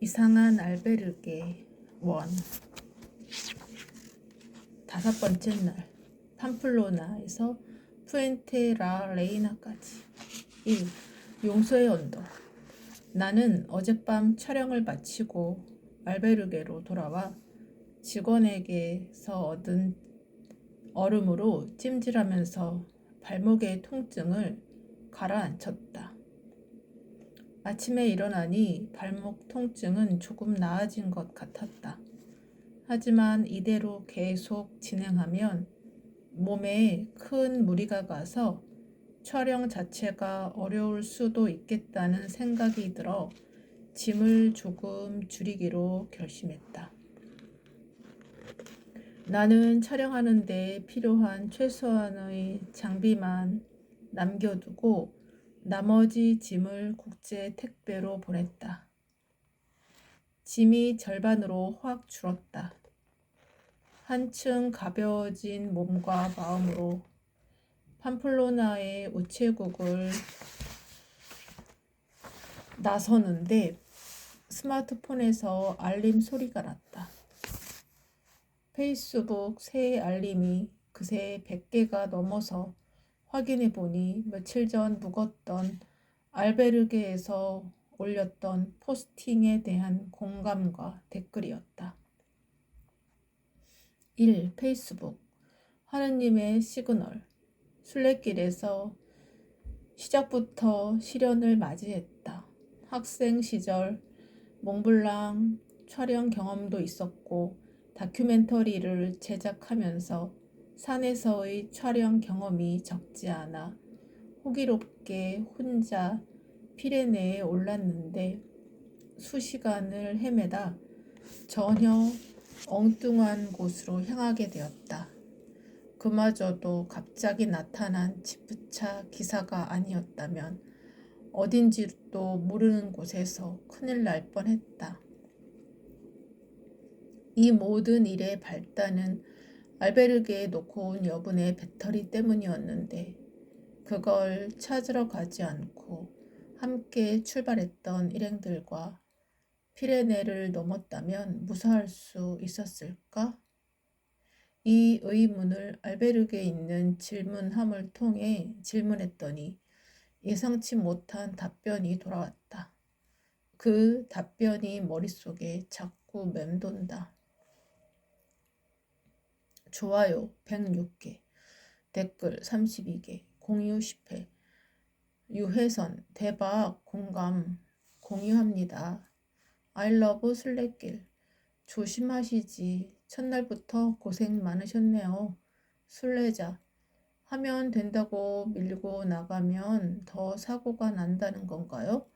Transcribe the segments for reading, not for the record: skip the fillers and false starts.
이상한 알베르게 원 5번째 날 팜플로나에서 푸엔테 라 레이나까지 1. 용서의 언덕. 나는 어젯밤 촬영을 마치고 알베르게로 돌아와 직원에게서 얻은 얼음으로 찜질하면서 발목의 통증을 가라앉혔다. 아침에 일어나니 발목 통증은 조금 나아진 것 같았다. 하지만 이대로 계속 진행하면 몸에 큰 무리가 가서 촬영 자체가 어려울 수도 있겠다는 생각이 들어 짐을 조금 줄이기로 결심했다. 나는 촬영하는 데 필요한 최소한의 장비만 남겨두고 나머지 짐을 국제 택배로 보냈다. 짐이 절반으로 확 줄었다. 한층 가벼워진 몸과 마음으로 팜플로나의 우체국을 나서는데 스마트폰에서 알림 소리가 났다. 페이스북 새 알림이 그새 100개가 넘어서 확인해 보니 며칠 전 묵었던 알베르게에서 올렸던 포스팅에 대한 공감과 댓글이었다. 1. 페이스북 하느님의 시그널. 순례길에서 시작부터 시련을 맞이했다. 학생 시절 몽블랑 촬영 경험도 있었고 다큐멘터리를 제작하면서 산에서의 촬영 경험이 적지 않아 호기롭게 혼자 피레네에 올랐는데 수시간을 헤매다 전혀 엉뚱한 곳으로 향하게 되었다. 그마저도 갑자기 나타난 지프차 기사가 아니었다면 어딘지도 모르는 곳에서 큰일 날 뻔했다. 이 모든 일의 발단은 알베르게에 놓고 온 여분의 배터리 때문이었는데 그걸 찾으러 가지 않고 함께 출발했던 일행들과 피레네를 넘었다면 무사할 수 있었을까? 이 의문을 알베르게에 있는 질문함을 통해 질문했더니 예상치 못한 답변이 돌아왔다. 그 답변이 머릿속에 자꾸 맴돈다. 좋아요 106개, 댓글 32개, 공유 10회, 유혜선 대박 공감 공유합니다. 아이러브 순례길 조심하시지. 첫날부터 고생 많으셨네요. 순례자 하면 된다고 밀고 나가면 더 사고가 난다는 건가요?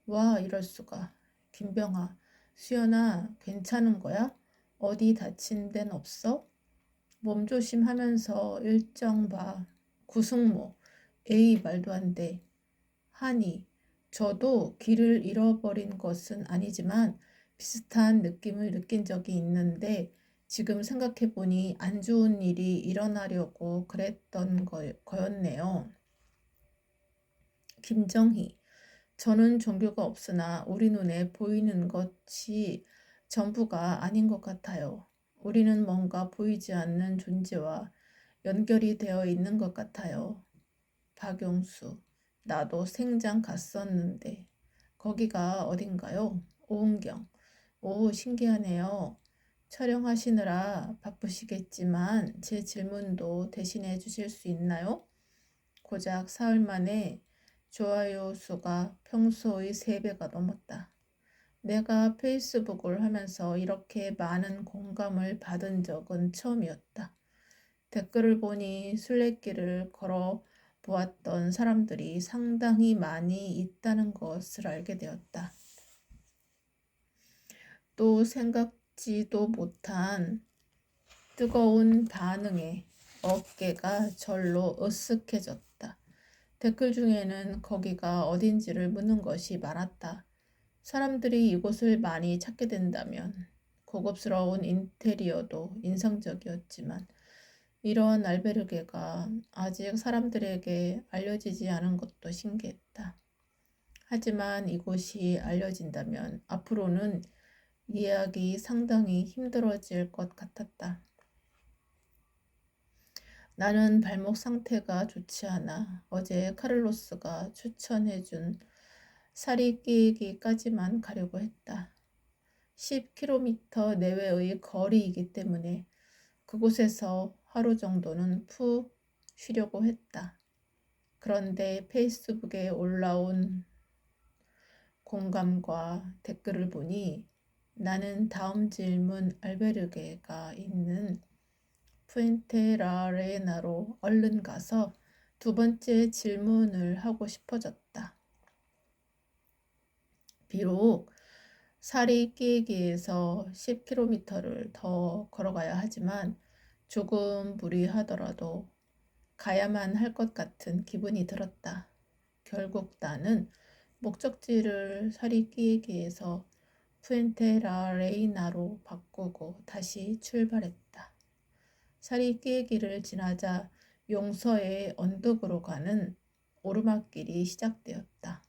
와 이럴 수가. 김병아 수연아 괜찮은 거야? 어디 다친 데는 없어? 몸조심하면서 일정 봐. 구승모 에이 말도 안 돼. 한이 저도 길을 잃어버린 것은 아니지만 비슷한 느낌을 느낀 적이 있는데 지금 생각해보니 안 좋은 일이 일어나려고 그랬던 거였네요. 김정희 저는 종교가 없으나 우리 눈에 보이는 것이 전부가 아닌 것 같아요. 우리는 뭔가 보이지 않는 존재와 연결이 되어 있는 것 같아요. 박용수 나도 생장 갔었는데 거기가 어딘가요? 오은경 오 신기하네요. 촬영하시느라 바쁘시겠지만 제 질문도 대신해 주실 수 있나요? 고작 사흘 만에 좋아요 수가 평소의 3배가 넘었다. 내가 페이스북을 하면서 이렇게 많은 공감을 받은 적은 처음이었다. 댓글을 보니 순례길을 걸어 보았던 사람들이 상당히 많이 있다는 것을 알게 되었다. 또 생각지도 못한 뜨거운 반응에 어깨가 절로 으쓱해졌다. 댓글 중에는 거기가 어딘지를 묻는 것이 많았다. 사람들이 이곳을 많이 찾게 된다면 고급스러운 인테리어도 인상적이었지만 이런 알베르게가 아직 사람들에게 알려지지 않은 것도 신기했다. 하지만 이곳이 알려진다면 앞으로는 이해하기 상당히 힘들어질 것 같았다. 나는 발목 상태가 좋지 않아 어제 카를로스가 추천해준 살이 끼기까지만 가려고 했다. 10km 내외의 거리이기 때문에 그곳에서 하루 정도는 푹 쉬려고 했다. 그런데 페이스북에 올라온 공감과 댓글을 보니 나는 다음 질문 알베르게가 있는 푸엔테라레나로 얼른 가서 두 번째 질문을 하고 싶어졌다. 비록 살이 끼기 위해서 10km를 더 걸어가야 하지만 조금 무리하더라도 가야만 할 것 같은 기분이 들었다. 결국 나는 목적지를 살이 끼기 위해서 푸엔테라레이나로 바꾸고 다시 출발했다. 살이 끼기를 지나자 용서의 언덕으로 가는 오르막길이 시작되었다.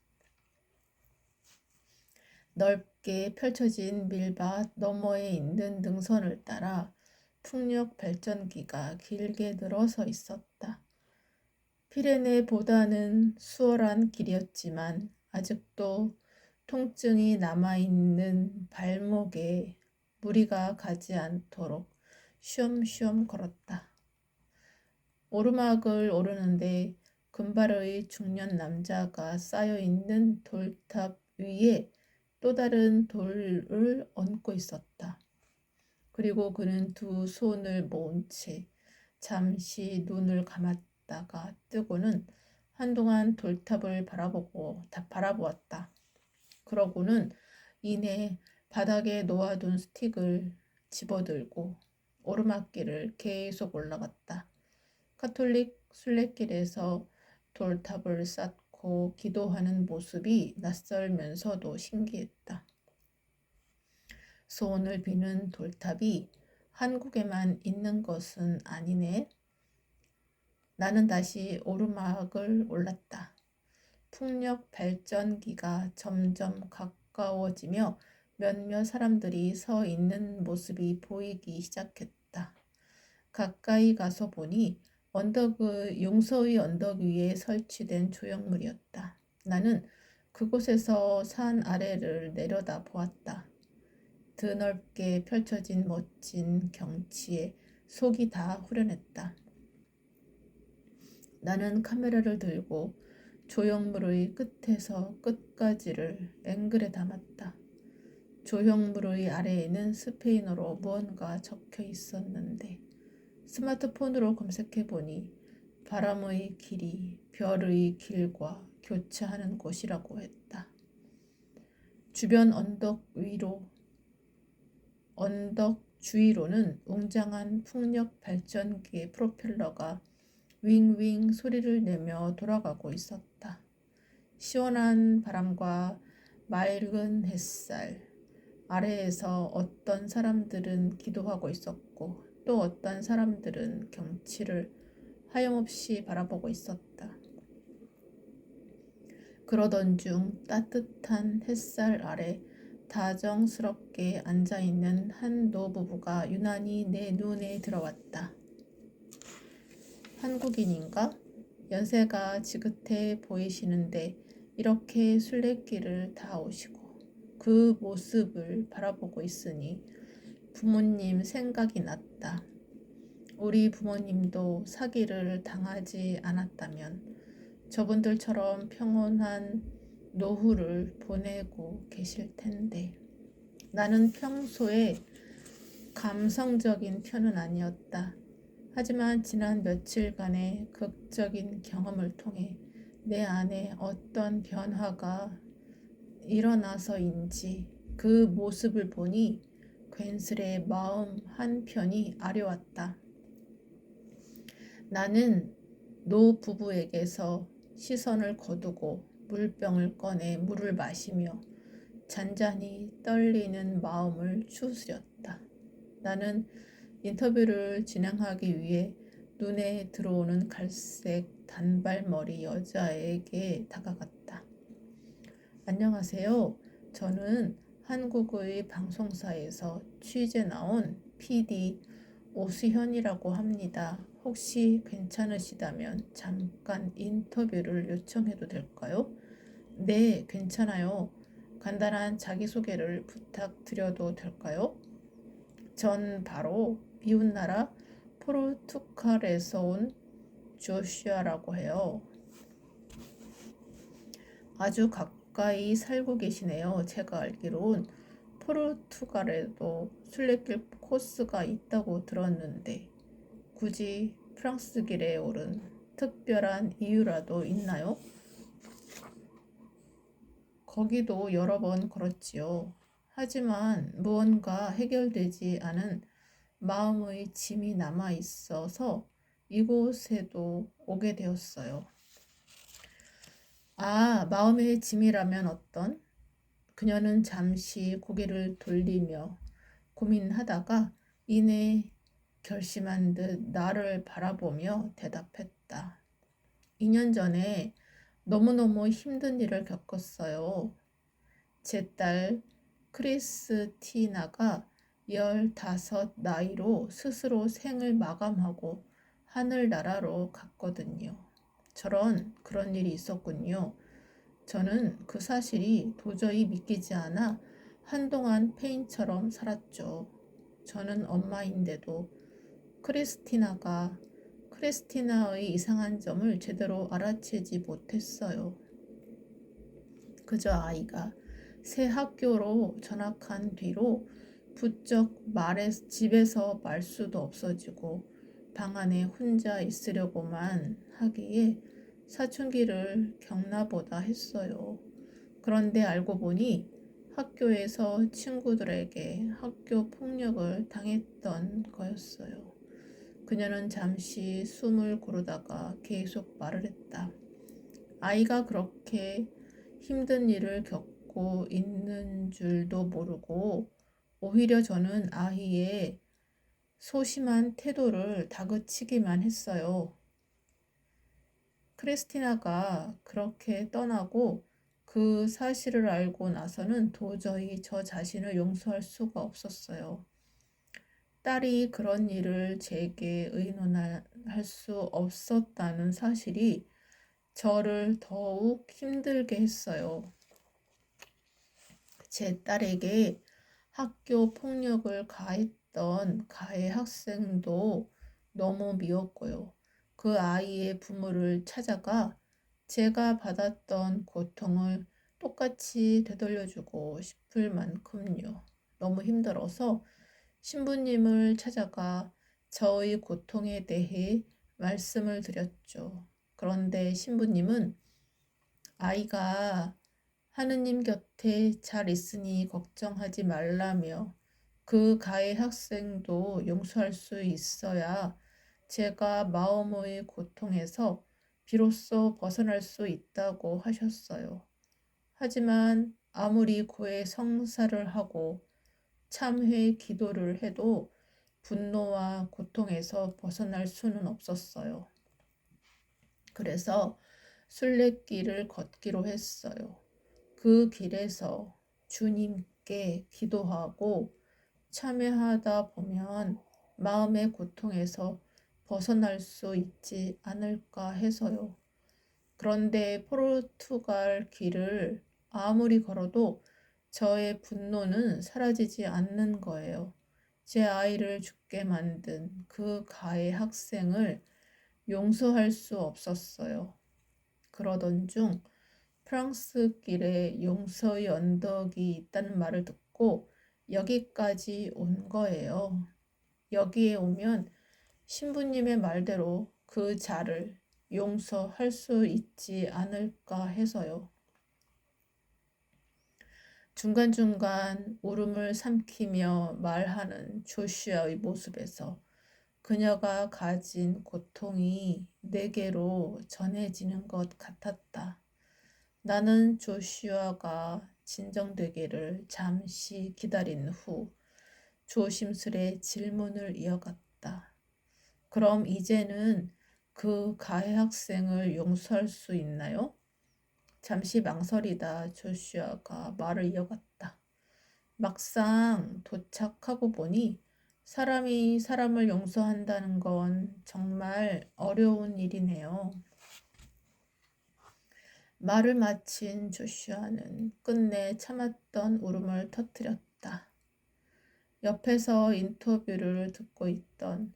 넓게 펼쳐진 밀밭 너머에 있는 능선을 따라 풍력 발전기가 길게 늘어서 있었다. 피레네보다는 수월한 길이었지만 아직도 통증이 남아있는 발목에 무리가 가지 않도록 쉬엄쉬엄 걸었다. 오르막을 오르는데 금발의 중년 남자가 쌓여있는 돌탑 위에 또 다른 돌을 얹고 있었다. 그리고 그는 두 손을 모은 채 잠시 눈을 감았다가 뜨고는 한동안 돌탑을 바라보았다. 그러고는 이내 바닥에 놓아둔 스틱을 집어들고 오르막길을 계속 올라갔다. 카톨릭 순례길에서 돌탑을 쌓고 기도하는 모습이 낯설면서도 신기했다. 소원을 비는 돌탑이 한국에만 있는 것은 아니네. 나는 다시 오르막을 올랐다. 풍력 발전기가 점점 가까워지며 몇몇 사람들이 서 있는 모습이 보이기 시작했다. 가까이 가서 보니 용서의 언덕 위에 설치된 조형물이었다. 나는 그곳에서 산 아래를 내려다 보았다. 드넓게 펼쳐진 멋진 경치에 속이 다 후련했다. 나는 카메라를 들고 조형물의 끝에서 끝까지를 앵글에 담았다. 조형물의 아래에는 스페인어로 무언가 적혀 있었는데 스마트폰으로 검색해보니 바람의 길이 별의 길과 교차하는 곳이라고 했다. 주변 언덕 주위로는 웅장한 풍력 발전기의 프로펠러가 윙윙 소리를 내며 돌아가고 있었다. 시원한 바람과 맑은 햇살 아래에서 어떤 사람들은 기도하고 있었고 또 어떤 사람들은 경치를 하염없이 바라보고 있었다. 그러던 중 따뜻한 햇살 아래 다정스럽게 앉아있는 한 노부부가 유난히 내 눈에 들어왔다. 한국인인가? 연세가 지긋해 보이시는데 이렇게 순례길을 다 오시고 그 모습을 바라보고 있으니 부모님 생각이 났다. 우리 부모님도 사기를 당하지 않았다면 저분들처럼 평온한 노후를 보내고 계실 텐데. 나는 평소에 감성적인 편은 아니었다. 하지만 지난 며칠간의 극적인 경험을 통해 내 안에 어떤 변화가 일어나서인지 그 모습을 보니 괜스레 마음 한편이 아려왔다. 나는 노 부부에게서 시선을 거두고 물병을 꺼내 물을 마시며 잔잔히 떨리는 마음을 추스렸다. 나는 인터뷰를 진행하기 위해 눈에 들어오는 갈색 단발머리 여자에게 다가갔다. 안녕하세요. 저는 한국의 방송사에서 취재 나온 PD 오수현이라고 합니다. 혹시 괜찮으시다면 잠깐 인터뷰를 요청해도 될까요? 네, 괜찮아요. 간단한 자기소개를 부탁드려도 될까요? 전 바로 이웃나라 포르투갈에서 온 조슈아라고 해요. 아주 가까이 살고 계시네요. 제가 알기론 포르투갈에도 순례길 코스가 있다고 들었는데 굳이 프랑스길에 오른 특별한 이유라도 있나요? 거기도 여러 번 걸었지요. 하지만 무언가 해결되지 않은 마음의 짐이 남아 있어서 이곳에도 오게 되었어요. 아, 마음의 짐이라면 어떤? 그녀는 잠시 고개를 돌리며 고민하다가 이내 결심한 듯 나를 바라보며 대답했다. 2년 전에 너무너무 힘든 일을 겪었어요. 제 딸 크리스티나가 15 나이로 스스로 생을 마감하고 하늘나라로 갔거든요. 그런 일이 있었군요. 저는 그 사실이 도저히 믿기지 않아 한동안 페인처럼 살았죠. 저는 엄마인데도 크리스티나의 이상한 점을 제대로 알아채지 못했어요. 그저 아이가 새 학교로 전학한 뒤로 부쩍 집에서 말수도 없어지고 방 안에 혼자 있으려고만 하기에 사춘기를 겪나보다 했어요. 그런데 알고 보니 학교에서 친구들에게 학교 폭력을 당했던 거였어요. 그녀는 잠시 숨을 고르다가 계속 말을 했다. 아이가 그렇게 힘든 일을 겪고 있는 줄도 모르고 오히려 저는 아이의 소심한 태도를 다그치기만 했어요. 크리스티나가 그렇게 떠나고 그 사실을 알고 나서는 도저히 저 자신을 용서할 수가 없었어요. 딸이 그런 일을 제게 의논할 수 없었다는 사실이 저를 더욱 힘들게 했어요. 제 딸에게 학교 폭력을 가했던 가해 학생도 너무 미웠고요. 그 아이의 부모를 찾아가 제가 받았던 고통을 똑같이 되돌려주고 싶을 만큼요. 너무 힘들어서 신부님을 찾아가 저의 고통에 대해 말씀을 드렸죠. 그런데 신부님은 아이가 하느님 곁에 잘 있으니 걱정하지 말라며 그 가해 학생도 용서할 수 있어야 제가 마음의 고통에서 비로소 벗어날 수 있다고 하셨어요. 하지만 아무리 고해 성사를 하고 참회 기도를 해도 분노와 고통에서 벗어날 수는 없었어요. 그래서 순례길을 걷기로 했어요. 그 길에서 주님께 기도하고 참회하다 보면 마음의 고통에서 벗어날 수 있지 않을까 해서요. 그런데 포르투갈 길을 아무리 걸어도 저의 분노는 사라지지 않는 거예요. 제 아이를 죽게 만든 그 가해 학생을 용서할 수 없었어요. 그러던 중 프랑스 길에 용서의 언덕이 있다는 말을 듣고 여기까지 온 거예요. 여기에 오면 신부님의 말대로 그 자를 용서할 수 있지 않을까 해서요. 중간중간 울음을 삼키며 말하는 조슈아의 모습에서 그녀가 가진 고통이 내게로 전해지는 것 같았다. 나는 조슈아가 진정되기를 잠시 기다린 후 조심스레 질문을 이어갔다. 그럼 이제는 그 가해 학생을 용서할 수 있나요? 잠시 망설이다 조슈아가 말을 이어갔다. 막상 도착하고 보니 사람이 사람을 용서한다는 건 정말 어려운 일이네요. 말을 마친 조슈아는 끝내 참았던 울음을 터뜨렸다. 옆에서 인터뷰를 듣고 있던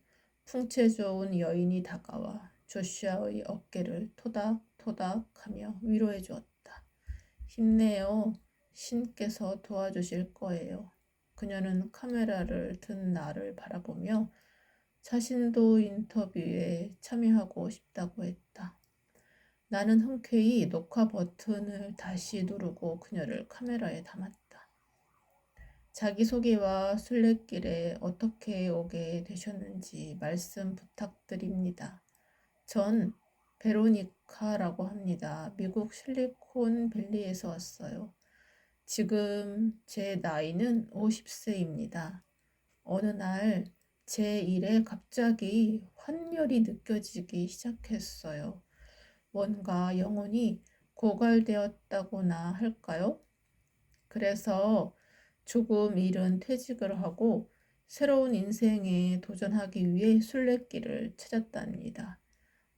풍채 좋은 여인이 다가와 조슈아의 어깨를 토닥토닥하며 위로해 주었다. 힘내요. 신께서 도와주실 거예요. 그녀는 카메라를 든 나를 바라보며 자신도 인터뷰에 참여하고 싶다고 했다. 나는 흔쾌히 녹화 버튼을 다시 누르고 그녀를 카메라에 담았다. 자기소개와 순례길에 어떻게 오게 되셨는지 말씀 부탁드립니다. 전 베로니카라고 합니다. 미국 실리콘밸리에서 왔어요. 지금 제 나이는 50세입니다. 어느 날 제 일에 갑자기 환멸이 느껴지기 시작했어요. 뭔가 영혼이 고갈되었다고나 할까요? 그래서 조금 일은 퇴직을 하고 새로운 인생에 도전하기 위해 순례길을 찾았답니다.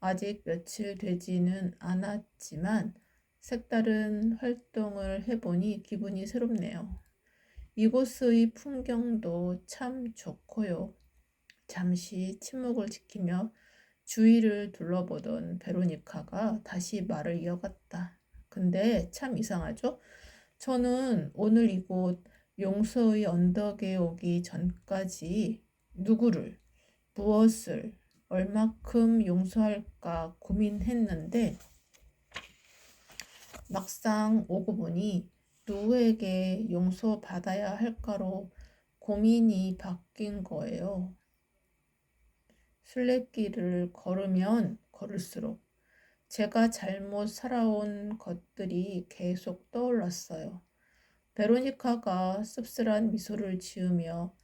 아직 며칠 되지는 않았지만 색다른 활동을 해보니 기분이 새롭네요. 이곳의 풍경도 참 좋고요. 잠시 침묵을 지키며 주위를 둘러보던 베로니카가 다시 말을 이어갔다. 근데 참 이상하죠? 저는 오늘 이곳 용서의 언덕에 오기 전까지 누구를, 무엇을, 얼마큼 용서할까 고민했는데 막상 오고 보니 누구에게 용서받아야 할까로 고민이 바뀐 거예요. 순례길을 걸으면 걸을수록 제가 잘못 살아온 것들이 계속 떠올랐어요. 베로니카가 씁쓸한 미소를 지으며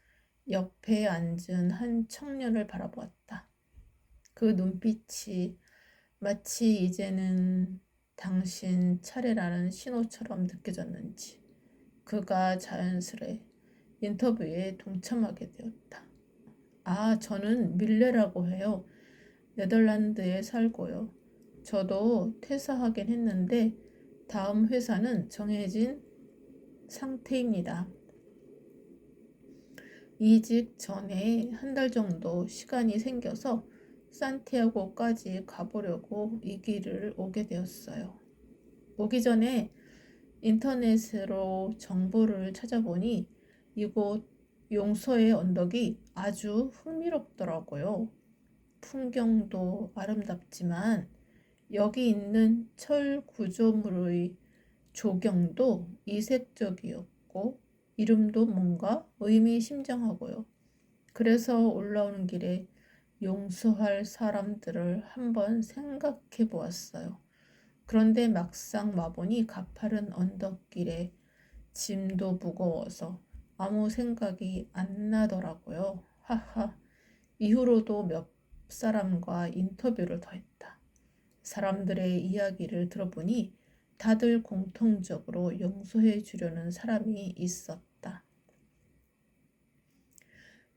옆에 앉은 한 청년을 바라보았다. 그 눈빛이 마치 이제는 당신 차례라는 신호처럼 느껴졌는지 그가 자연스레 인터뷰에 동참하게 되었다. 아, 저는 밀레라고 해요. 네덜란드에 살고요. 저도 퇴사하긴 했는데 다음 회사는 정해진 상태입니다. 이직 전에 한 달 정도 시간이 생겨서 산티아고까지 가보려고 이 길을 오게 되었어요. 오기 전에 인터넷으로 정보를 찾아보니 이곳 용서의 언덕이 아주 흥미롭더라고요. 풍경도 아름답지만 여기 있는 철 구조물의 조경도 이색적이었고 이름도 뭔가 의미심장하고요. 그래서 올라오는 길에 용서할 사람들을 한번 생각해 보았어요. 그런데 막상 와보니 가파른 언덕길에 짐도 무거워서 아무 생각이 안 나더라고요. 하하. 이후로도 몇 사람과 인터뷰를 더 했다. 사람들의 이야기를 들어보니 다들 공통적으로 용서해 주려는 사람이 있었다.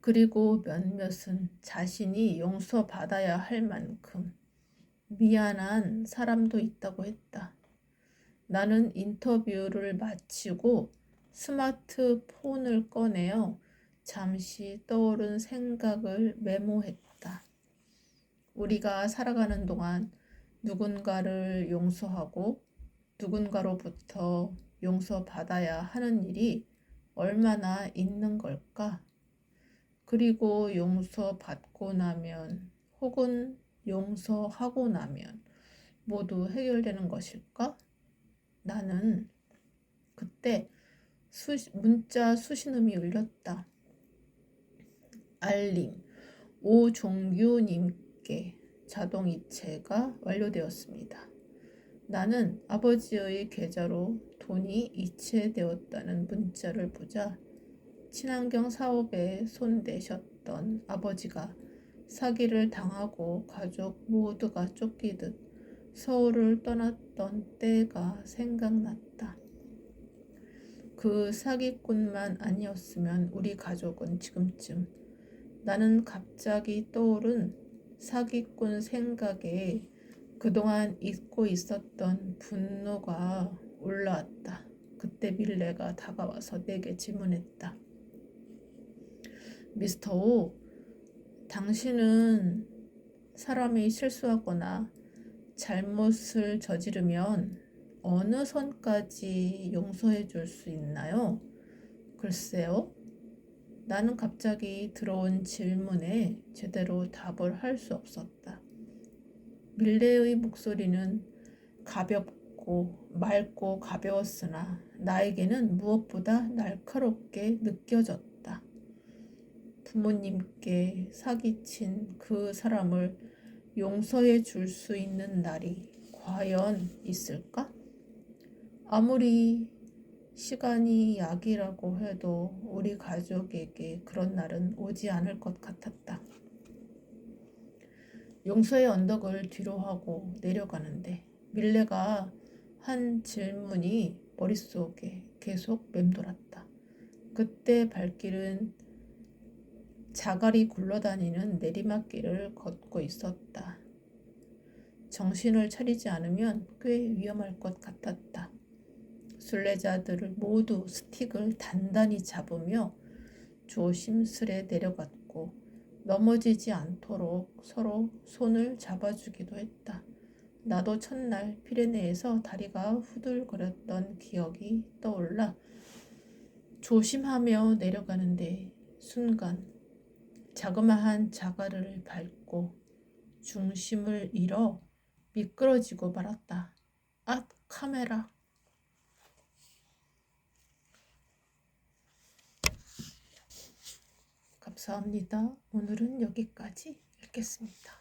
그리고 몇몇은 자신이 용서받아야 할 만큼 미안한 사람도 있다고 했다. 나는 인터뷰를 마치고 스마트폰을 꺼내어 잠시 떠오른 생각을 메모했다. 우리가 살아가는 동안 누군가를 용서하고 누군가로부터 용서받아야 하는 일이 얼마나 있는 걸까? 그리고 용서받고 나면 혹은 용서하고 나면 모두 해결되는 것일까? 나는 그때 문자 수신음이 울렸다. 알림, 오종규님께 자동이체가 완료되었습니다. 나는 아버지의 계좌로 돈이 이체되었다는 문자를 보자 친환경 사업에 손대셨던 아버지가 사기를 당하고 가족 모두가 쫓기듯 서울을 떠났던 때가 생각났다. 그 사기꾼만 아니었으면 우리 가족은 지금쯤. 나는 갑자기 떠오른 사기꾼 생각에 그동안 잊고 있었던 분노가 올라왔다. 그때 밀레가 다가와서 내게 질문했다. 미스터 오, 당신은 사람이 실수하거나 잘못을 저지르면 어느 선까지 용서해 줄 수 있나요? 글쎄요. 나는 갑자기 들어온 질문에 제대로 답을 할 수 없었다. 밀레의 목소리는 가볍고 맑고 가벼웠으나 나에게는 무엇보다 날카롭게 느껴졌다. 부모님께 사기친 그 사람을 용서해 줄 수 있는 날이 과연 있을까? 아무리 시간이 약이라고 해도 우리 가족에게 그런 날은 오지 않을 것 같았다. 용서의 언덕을 뒤로 하고 내려가는데 밀레가 한 질문이 머릿속에 계속 맴돌았다. 그때 발길은 자갈이 굴러다니는 내리막길을 걷고 있었다. 정신을 차리지 않으면 꽤 위험할 것 같았다. 순례자들을 모두 스틱을 단단히 잡으며 조심스레 내려갔고 넘어지지 않도록 서로 손을 잡아주기도 했다. 나도 첫날 피레네에서 다리가 후들거렸던 기억이 떠올라 조심하며 내려가는데 순간 자그마한 자갈을 밟고 중심을 잃어 미끄러지고 말았다. 앗, 카메라. 감사합니다. 오늘은 여기까지 읽겠습니다.